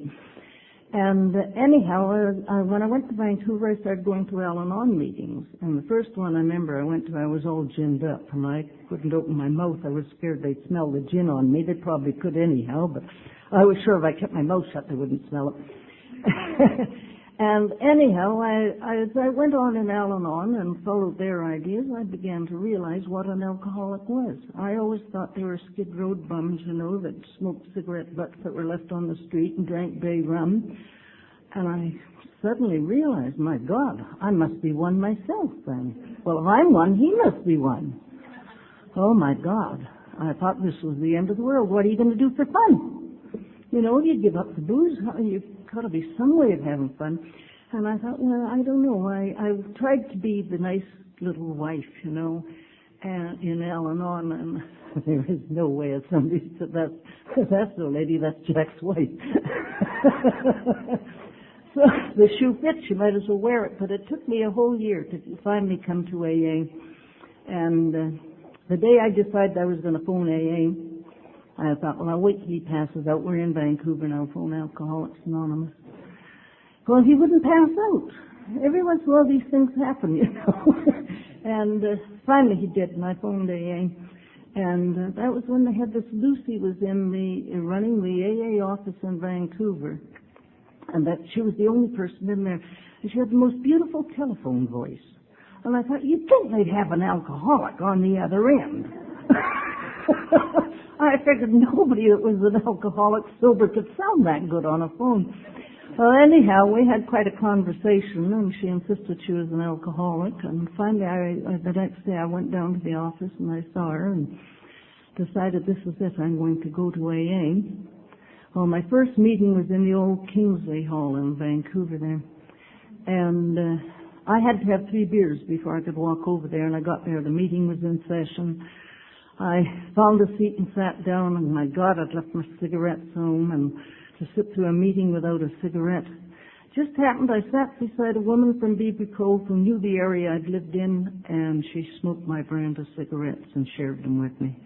D: And anyhow, when I went to Vancouver, I started going to Al-Anon meetings. And the first one I remember I went to, I was all ginned up, and I couldn't open my mouth. I was scared they'd smell the gin on me. They probably could anyhow, but I was sure if I kept my mouth shut, they wouldn't smell it. And anyhow, as I went on in Al-Anon and followed their ideas, I began to realize what an alcoholic was. I always thought they were skid road bums, you know, that smoked cigarette butts that were left on the street and drank bay rum. And I suddenly realized, my God, I must be one myself then. Well, if I'm one, he must be one. Oh, my God. I thought this was the end of the world. What are you going to do for fun? You know, you give up the booze. You've got to be some way of having fun. And I thought, well, I don't know. I tried to be the nice little wife, you know, in Al-Anon, and there is no way that somebody said that's the lady, that's Jack's wife. So the shoe fits, you might as well wear it. But it took me a whole year to finally come to AA. And the day I decided I was going to phone AA, I thought, well, I'll wait till he passes out. We're in Vancouver and I'll phone Alcoholics Anonymous. Well, he wouldn't pass out. Every once in a while these things happen, you know. And finally he did, and I phoned AA. And that was when they had this, Lucy was running the AA office in Vancouver. And that she was the only person in there. And she had the most beautiful telephone voice. And I thought, you'd think they'd have an alcoholic on the other end. I figured nobody that was an alcoholic sober could sound that good on a phone. Well, anyhow, we had quite a conversation, and she insisted she was an alcoholic. And finally, the next day, I went down to the office, and I saw her, and decided this was it. I'm going to go to AA. Well, my first meeting was in the old Kingsley Hall in Vancouver there. And I had to have 3 beers before I could walk over there, and I got there. The meeting was in session. I found a seat and sat down, and my God, I'd left my cigarettes home, and to sit through a meeting without a cigarette. Just happened, I sat beside a woman from Beaver Cove who knew the area I'd lived in, and she smoked my brand of cigarettes and shared them with me.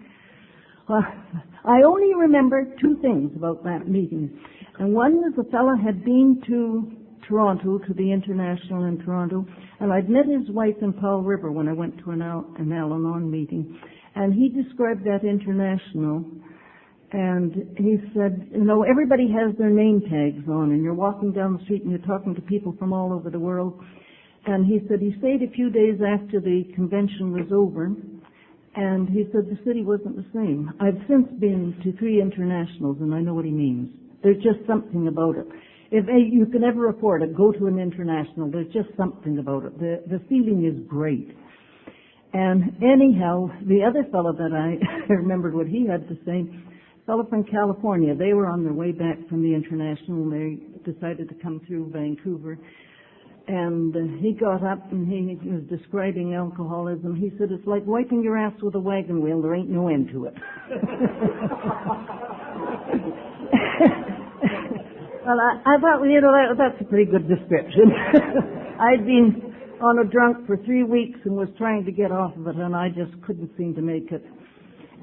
D: Well, I only remember 2 things about that meeting. And one was the fellow had been to Toronto, to the International in Toronto, and I'd met his wife in Powell River when I went to an Al-Anon meeting. And he described that International, and he said, you know, everybody has their name tags on, and you're walking down the street and you're talking to people from all over the world. And he said he stayed a few days after the convention was over, and he said the city wasn't the same. I've since been to 3 internationals, and I know what he means. There's just something about it. If you can ever afford it, go to an international. There's just something about it. The feeling is great. And anyhow, the other fellow that I remembered what he had to say, fellow from California, they were on their way back from the International, and they decided to come through Vancouver. And he got up and he was describing alcoholism. He said, it's like wiping your ass with a wagon wheel. There ain't no end to it. Well, I thought, well, that's a pretty good description. I'd been on a drunk for 3 weeks and was trying to get off of it, and I just couldn't seem to make it.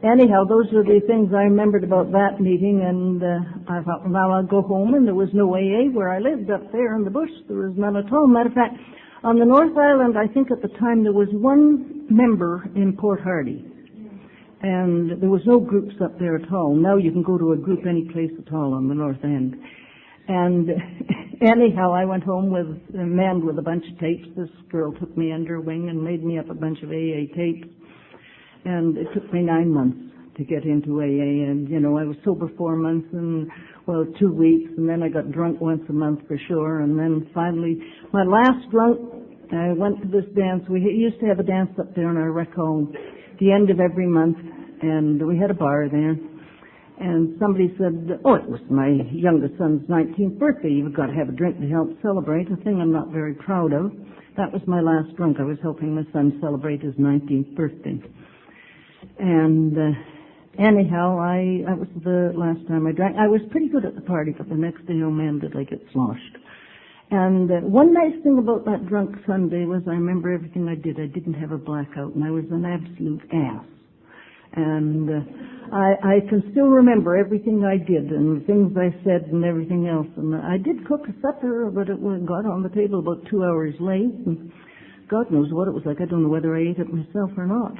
D: Anyhow, those are the things I remembered about that meeting, and I thought, well, now I'll go home, and there was no AA where I lived up there in the bush. There was none at all. Matter of fact, on the North Island, I think at the time there was one member in Port Hardy, and there was no groups up there at all. Now you can go to a group any place at all on the North End. And anyhow, I went home with a man with a bunch of tapes. This girl took me under her wing and made me up a bunch of AA tapes. And it took me 9 months to get into AA. And, I was sober 4 months and, 2 weeks. And then I got drunk once a month for sure. And then finally, my last drunk, I went to this dance. We used to have a dance up there in our rec home at the end of every month. And we had a bar there. And somebody said, it was my youngest son's 19th birthday. You've got to have a drink to help celebrate, a thing I'm not very proud of. That was my last drunk. I was helping my son celebrate his 19th birthday. And anyhow, that was the last time I drank. I was pretty good at the party, but the next day, oh man, did I get sloshed. And one nice thing about that drunk Sunday was I remember everything I did. I didn't have a blackout, and I was an absolute ass. And I can still remember everything I did and the things I said and everything else. And I did cook a supper, but it got on the table about 2 hours late. And God knows what it was like. I don't know whether I ate it myself or not.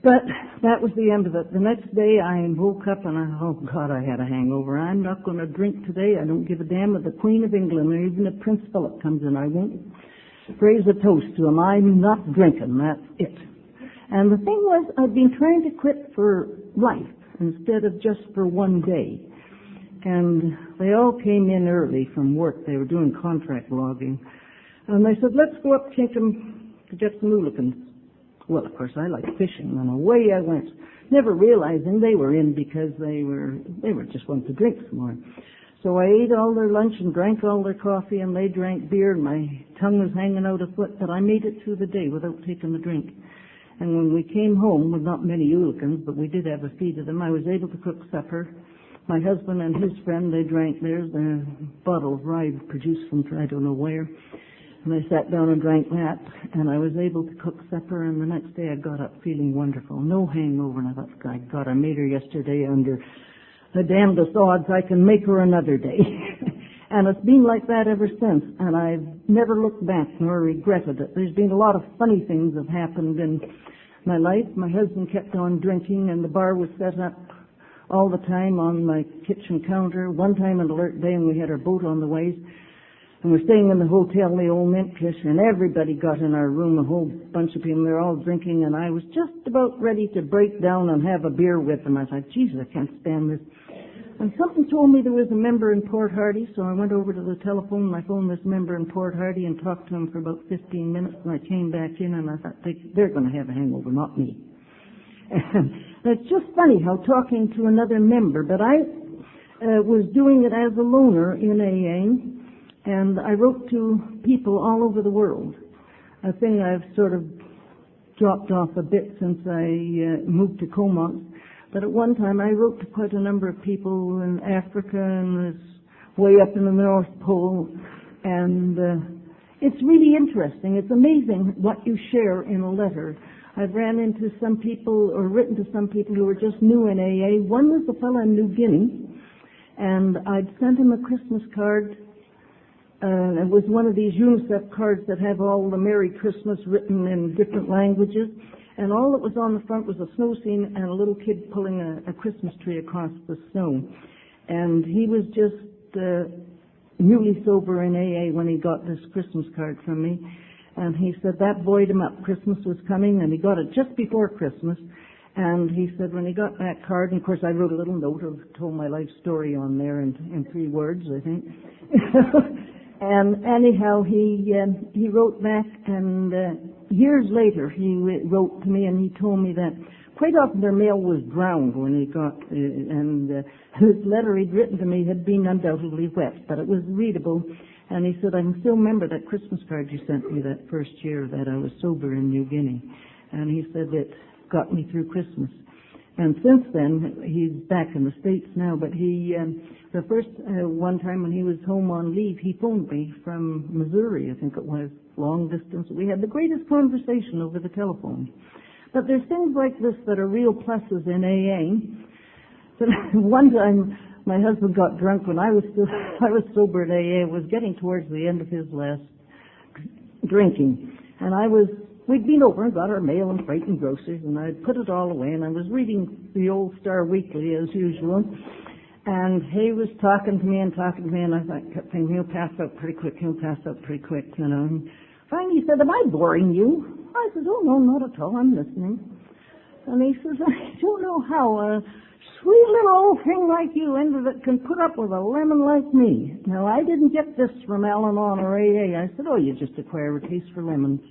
D: But that was the end of it. The next day I woke up and I had a hangover. I'm not going to drink today. I don't give a damn if the Queen of England or even if Prince Philip comes in. I won't raise a toast to him. I'm not drinking. That's it. And the thing was, I'd been trying to quit for life instead of just for one day. And they all came in early from work. They were doing contract logging. And they said, let's go up Tinkham to get some oolakins. Well, of course, I like fishing, and away I went, never realizing they were in because they were just wanting to drink some more. So I ate all their lunch and drank all their coffee, and they drank beer, and my tongue was hanging out a foot, but I made it through the day without taking a drink. And when we came home, with not many oolakins, but we did have a feed of them, I was able to cook supper. My husband and his friend, they drank theirs, the bottle of rye produced from I don't know where. And I sat down and drank that, and I was able to cook supper, and the next day I got up feeling wonderful. No hangover, and I thought, God, I made her yesterday under the damnedest odds. I can make her another day. And it's been like that ever since, and I've never looked back nor regretted it. There's been a lot of funny things that have happened in my life. My husband kept on drinking, and the bar was set up all the time on my kitchen counter. One time an alert day, and we had our boat on the ways, and we're staying in the hotel, the old Mintkish, and everybody got in our room, a whole bunch of people. They're all drinking, and I was just about ready to break down and have a beer with them. I thought, Jesus, I can't stand this. And something told me there was a member in Port Hardy, so I went over to the telephone and I phoned this member in Port Hardy and talked to him for about 15 minutes, and I came back in and I thought, they're going to have a hangover, not me. And it's just funny how talking to another member, but I was doing it as a loner in AA, and I wrote to people all over the world, a thing I've sort of dropped off a bit since I moved to Comox. But at one time I wrote to quite a number of people in Africa and way up in the North Pole. And it's really interesting. It's amazing what you share in a letter. I've ran into some people or written to some people who were just new in AA. One was a fellow in New Guinea, and I'd sent him a Christmas card. It was one of these UNICEF cards that have all the Merry Christmas written in different languages. And all that was on the front was a snow scene and a little kid pulling a Christmas tree across the snow. And he was just newly sober in AA when he got this Christmas card from me. And he said that buoyed him up. Christmas was coming, and he got it just before Christmas. And he said when he got that card, and of course I wrote a little note of told my life story on there in 3 words, I think. And anyhow, he wrote back, and years later he wrote to me, and he told me that quite often their mail was drowned when he got, and his letter he'd written to me had been undoubtedly wet, but it was readable. And he said, I can still remember that Christmas card you sent me that first year that I was sober in New Guinea. And he said it got me through Christmas. And since then, he's back in the States now, but the first one time when he was home on leave, he phoned me from Missouri, I think it was, long distance. We had the greatest conversation over the telephone. But there's things like this that are real pluses in AA. But one time, my husband got drunk when I was sober in AA. It was getting towards the end of his last drinking. And we'd been over and got our mail and freight and groceries, and I'd put it all away, and I was reading the Old Star Weekly as usual. And he was talking to me, and I kept thinking, he'll pass out pretty quick, you know. And finally he said, am I boring you? I said, oh, no, not at all, I'm listening. And he says, I don't know how a sweet little old thing like you can put up with a lemon like me. Now, I didn't get this from Al-Anon or AA. I said, oh, you just acquire a taste for lemons.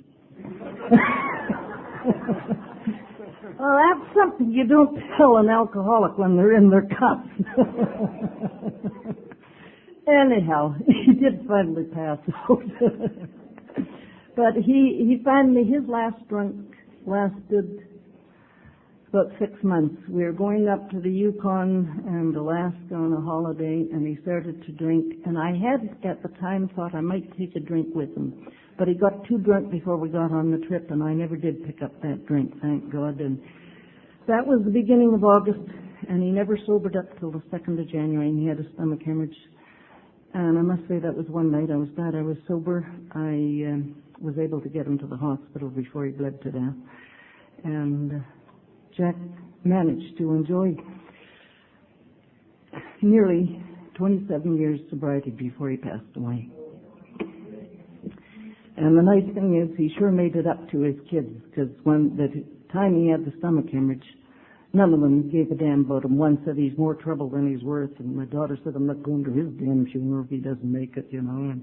D: Well, that's something you don't tell an alcoholic when they're in their cups. Anyhow, he did finally pass out. But he finally, his last drunk lasted about 6 months. We were going up to the Yukon and Alaska on a holiday, and he started to drink. And I had, at the time, thought I might take a drink with him. But he got too drunk before we got on the trip, and I never did pick up that drink, thank God. And that was the beginning of August, and he never sobered up till the 2nd of January, and he had a stomach hemorrhage. And I must say that was one night I was glad I was sober. I was able to get him to the hospital before he bled to death. And Jack managed to enjoy nearly 27 years sobriety before he passed away. And the nice thing is he sure made it up to his kids, because when the time he had the stomach hemorrhage, none of them gave a damn about him. One said he's more trouble than he's worth, and my daughter said, I'm not going to his damn funeral if he doesn't make it, you know.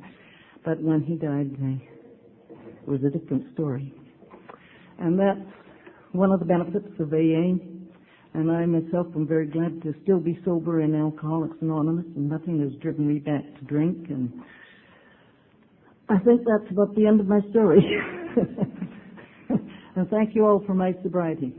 D: But when he died, it was a different story. And that's one of the benefits of AA. And I myself am very glad to still be sober in Alcoholics Anonymous, and nothing has driven me back to drink. And I think that's about the end of my story. And thank you all for my sobriety.